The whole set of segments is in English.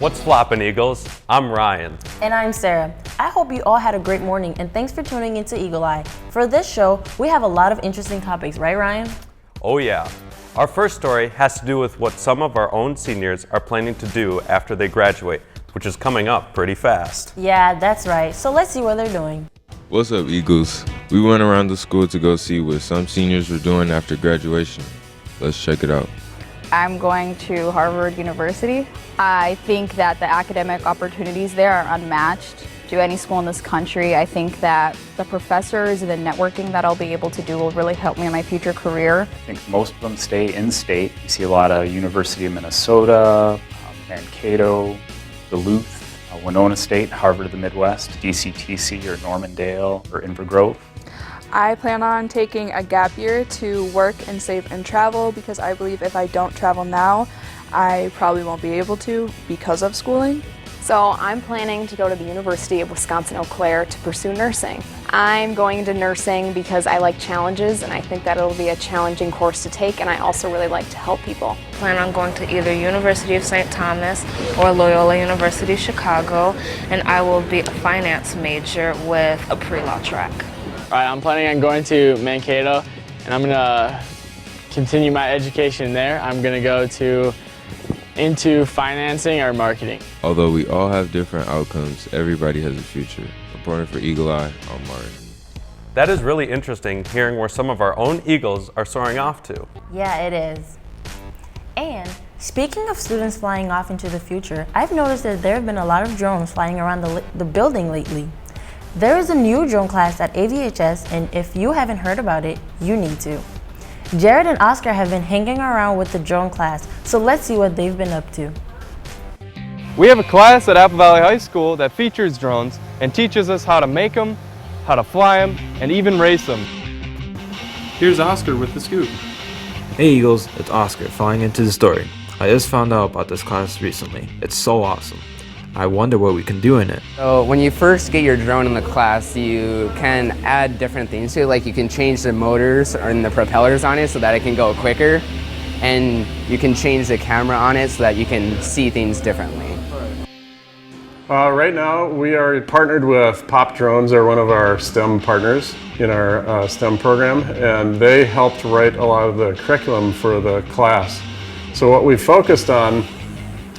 What's floppin', Eagles? I'm Ryan. And I'm Sarah. I hope you all had a great morning and thanks for tuning into EaglEye. For this show, we have a lot of interesting topics, right Ryan? Oh yeah. Our first story has to do with what some of our own seniors are planning to do after they graduate, which is coming up pretty fast. Yeah, that's right. So let's see what they're doing. What's up, Eagles? We went around the school to go see what some seniors were doing after graduation. Let's check it out. I'm going to Harvard University. I think that the academic opportunities there are unmatched to any school in this country. I think that the professors and the networking that I'll be able to do will really help me in my future career. I think most of them stay in-state. You see a lot of University of Minnesota, Mankato, Duluth, Winona State, Harvard of the Midwest, DCTC or Normandale or Inver Grove. I plan on taking a gap year to work and save and travel because I believe if I don't travel now, I probably won't be able to because of schooling. So I'm planning to go to the University of Wisconsin-Eau Claire to pursue nursing. I'm going into nursing because I like challenges and I think that it'll be a challenging course to take, and I also really like to help people. I plan on going to either University of St. Thomas or Loyola University Chicago, and I will be a finance major with a pre-law track. Alright, I'm planning on going to Mankato, and I'm gonna continue my education there. I'm gonna go into financing or marketing. Although we all have different outcomes, everybody has a future. Reporting for EaglEye, I'm Martin. That is really interesting hearing where some of our own Eagles are soaring off to. Yeah, it is. And speaking of students flying off into the future, I've noticed that there have been a lot of drones flying around the building lately. There is a new drone class at AVHS, and if you haven't heard about it, you need to. Jared and Oscar have been hanging around with the drone class, so let's see what they've been up to. We have a class at Apple Valley High School that features drones and teaches us how to make them, how to fly them, and even race them. Here's Oscar with the scoop. Hey Eagles, it's Oscar, falling into the story. I just found out about this class recently. It's so awesome. I wonder what we can do in it. So when you first get your drone in the class, you can add different things to it, like you can change the motors and the propellers on it so that it can go quicker, and you can change the camera on it so that you can see things differently. Right now we are partnered with Pop Drones. They're one of our STEM partners in our STEM program, and they helped write a lot of the curriculum for the class. So what we focused on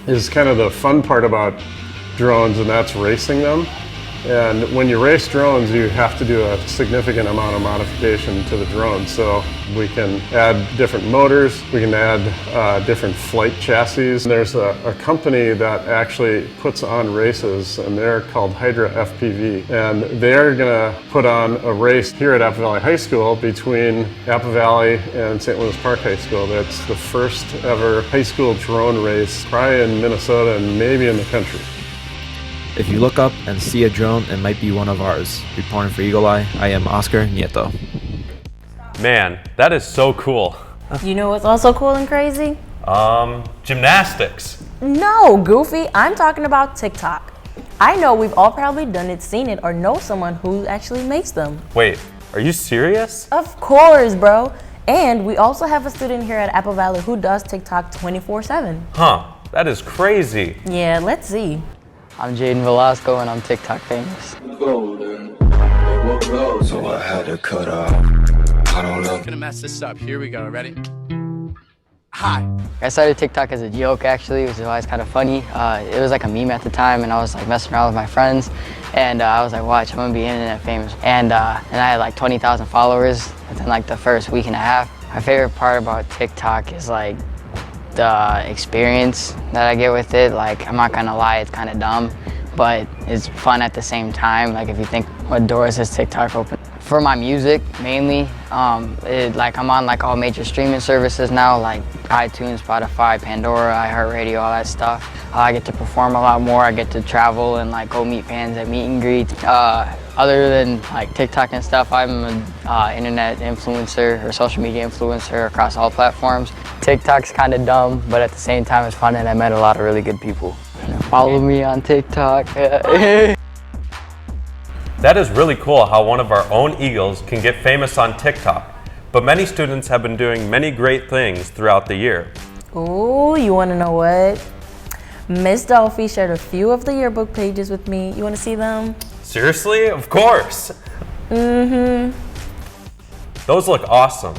is kind of the fun part about drones, and that's racing them. And when you race drones, you have to do a significant amount of modification to the drone. So we can add different motors, we can add different flight chassis. There's a company that actually puts on races, and they're called Hydra FPV. And they're gonna put on a race here at Apple Valley High School between Apple Valley and St. Louis Park High School. That's the first ever high school drone race, probably in Minnesota and maybe in the country. If you look up and see a drone, it might be one of ours. Reporting for EaglEye, I am Oscar Nieto. Man, that is so cool. You know what's also cool and crazy? Gymnastics. No, Goofy, I'm talking about TikTok. I know we've all probably done it, seen it, or know someone who actually makes them. Wait, are you serious? Of course, bro. And we also have a student here at Apple Valley who does TikTok 24/7. Huh, that is crazy. Yeah, let's see. I'm Jaden Velasco and I'm TikTok famous. So I had to cut off. I don't know. Gonna mess this up. Here we go. Ready? Hi. I started TikTok as a joke actually, which is why it's kind of funny. It was like a meme at the time, and I was like messing around with my friends, and I was like, watch, I'm gonna be internet famous. And I had like 20,000 followers within like the first week and a half. My favorite part about TikTok is like the experience that I get with it. Like, I'm not gonna lie, it's kind of dumb, but it's fun at the same time. Like, if you think what doors has TikTok open for my music mainly, like I'm on like all major streaming services now, like iTunes, Spotify, Pandora, iHeartRadio, all that stuff. I get to perform a lot more. I get to travel and like go meet fans at meet and greets. Other than like TikTok and stuff, I'm an internet influencer or social media influencer across all platforms. TikTok's kind of dumb, but at the same time it's fun, and I met a lot of really good people. Follow me on TikTok. That is really cool how one of our own Eagles can get famous on TikTok, but many students have been doing many great things throughout the year. Ooh, you want to know what? Miss Dolphy shared a few of the yearbook pages with me. You want to see them? Seriously? Of course. Mm-hmm. Those look awesome.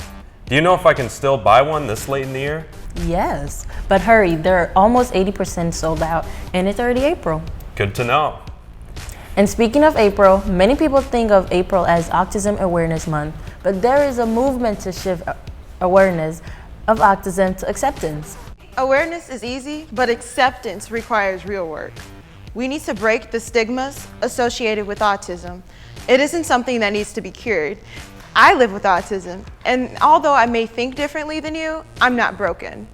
Do you know if I can still buy one this late in the year? Yes, but hurry, they're almost 80% sold out, and it's already April. Good to know. And speaking of April, many people think of April as Autism Awareness Month, but there is a movement to shift awareness of autism to acceptance. Awareness is easy, but acceptance requires real work. We need to break the stigmas associated with autism. It isn't something that needs to be cured. I live with autism, and although I may think differently than you, I'm not broken.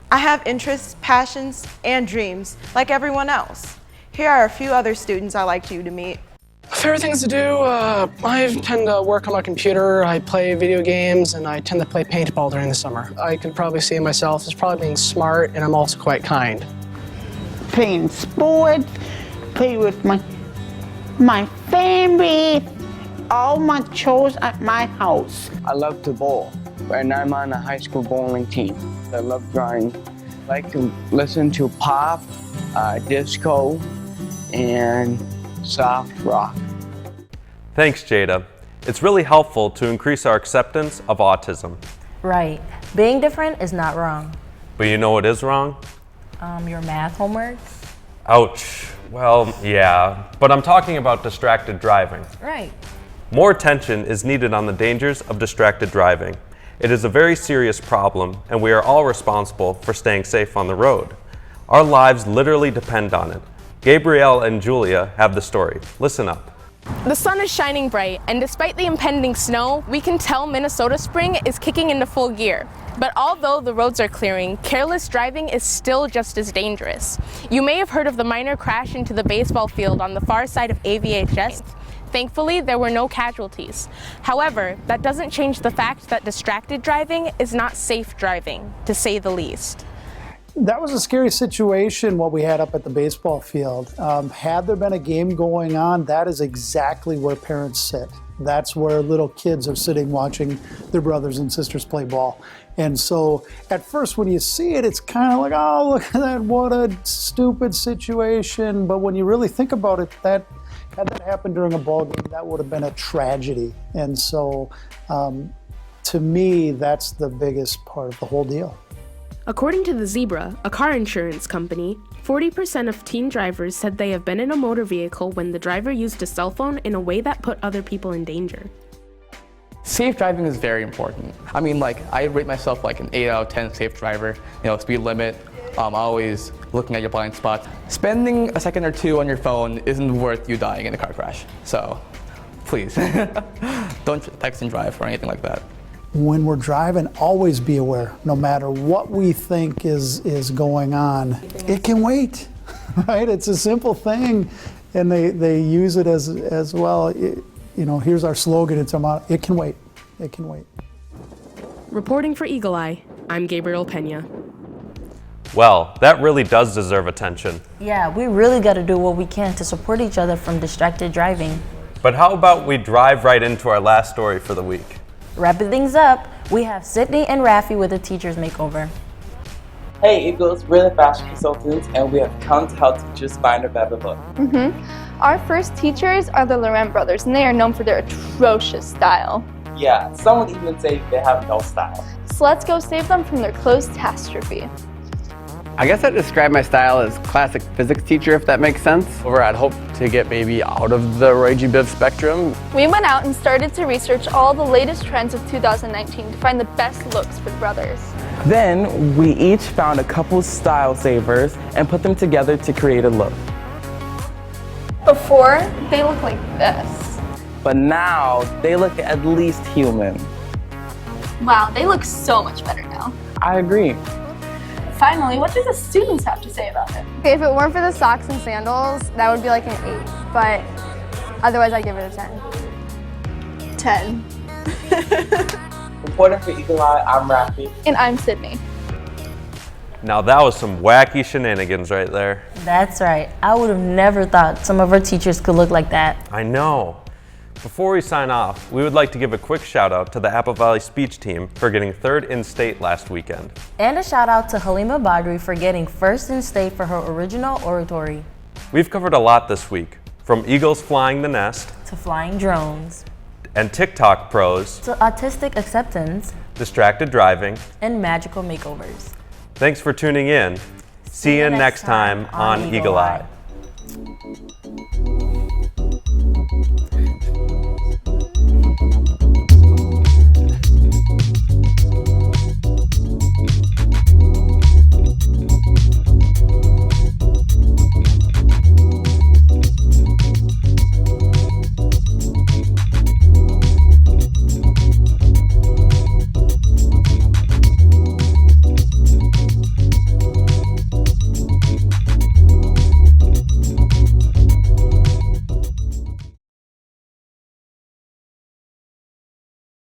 I have interests, passions, and dreams like everyone else. Here are a few other students I'd like you to meet. Favorite things to do, I tend to work on my computer, I play video games, and I tend to play paintball during the summer. I could probably see myself as probably being smart, and I'm also quite kind. Playing sports, play with my family, all my chores at my house. I love to bowl, and I'm on a high school bowling team. I love drawing. I like to listen to pop, disco, and soft rock. Thanks, Jada. It's really helpful to increase our acceptance of autism. Right. Being different is not wrong. But you know what is wrong? Your math homework? Ouch. Well, yeah, but I'm talking about distracted driving. Right. More attention is needed on the dangers of distracted driving. It is a very serious problem, and we are all responsible for staying safe on the road. Our lives literally depend on it. Gabrielle and Julia have the story. Listen up. The sun is shining bright, and despite the impending snow, we can tell Minnesota spring is kicking into full gear. But although the roads are clearing, careless driving is still just as dangerous. You may have heard of the minor crash into the baseball field on the far side of AVHS. Thankfully, there were no casualties. However, that doesn't change the fact that distracted driving is not safe driving, to say the least. That was a scary situation, what we had up at the baseball field. Had there been a game going on, that is exactly where parents sit. That's where little kids are sitting watching their brothers and sisters play ball. And so at first when you see it, it's kind of like, oh, look at that, what a stupid situation. But when you really think about it, had that happened during a ball game, that would have been a tragedy. And so to me, that's the biggest part of the whole deal. According to the Zebra, a car insurance company, 40% of teen drivers said they have been in a motor vehicle when the driver used a cell phone in a way that put other people in danger. Safe driving is very important. I mean, like, I rate myself like an 8 out of 10 safe driver. You know, speed limit, always looking at your blind spots. Spending a second or two on your phone isn't worth you dying in a car crash. So, please, don't text and drive or anything like that. When we're driving, always be aware, no matter what we think is going on. It can wait, right? It's a simple thing, and they use it as well. You know, here's our slogan, it can wait, it can wait. Reporting for EaglEye, I'm Gabriel Pena. Well, that really does deserve attention. Yeah, we really got to do what we can to support each other from distracted driving. But how about we drive right into our last story for the week? Wrapping things up, we have Sydney and Rafi with a teacher's makeover. Hey Eagles, we're the fashion consultants and we have come to help teachers find a better look. Our first teachers are the Laurent brothers, and they are known for their atrocious style. Yeah, some would even say they have no style. So let's go save them from their clothes catastrophe. I guess I'd describe my style as classic physics teacher, if that makes sense. Over at Hope to get baby out of the Roy G. Biv spectrum. We went out and started to research all the latest trends of 2019 to find the best looks for the brothers. Then we each found a couple style savers and put them together to create a look. Before, they looked like this. But now they look at least human. Wow, they look so much better now. I agree. Finally, what do the students have to say about it? Okay, if it weren't for the socks and sandals, that would be like an 8, but otherwise I'd give it a 10. 10. Reporting for EaglEye, I'm Rafi. And I'm Sydney. Now that was some wacky shenanigans right there. That's right. I would have never thought some of our teachers could look like that. I know. Before we sign off, we would like to give a quick shout out to the Apple Valley speech team for getting 3rd in state last weekend. And a shout out to Halima Badri for getting 1st in state for her original oratory. We've covered a lot this week, from eagles flying the nest, to flying drones, and TikTok pros, to autistic acceptance, distracted driving, and magical makeovers. Thanks for tuning in. See you next time on EaglEye.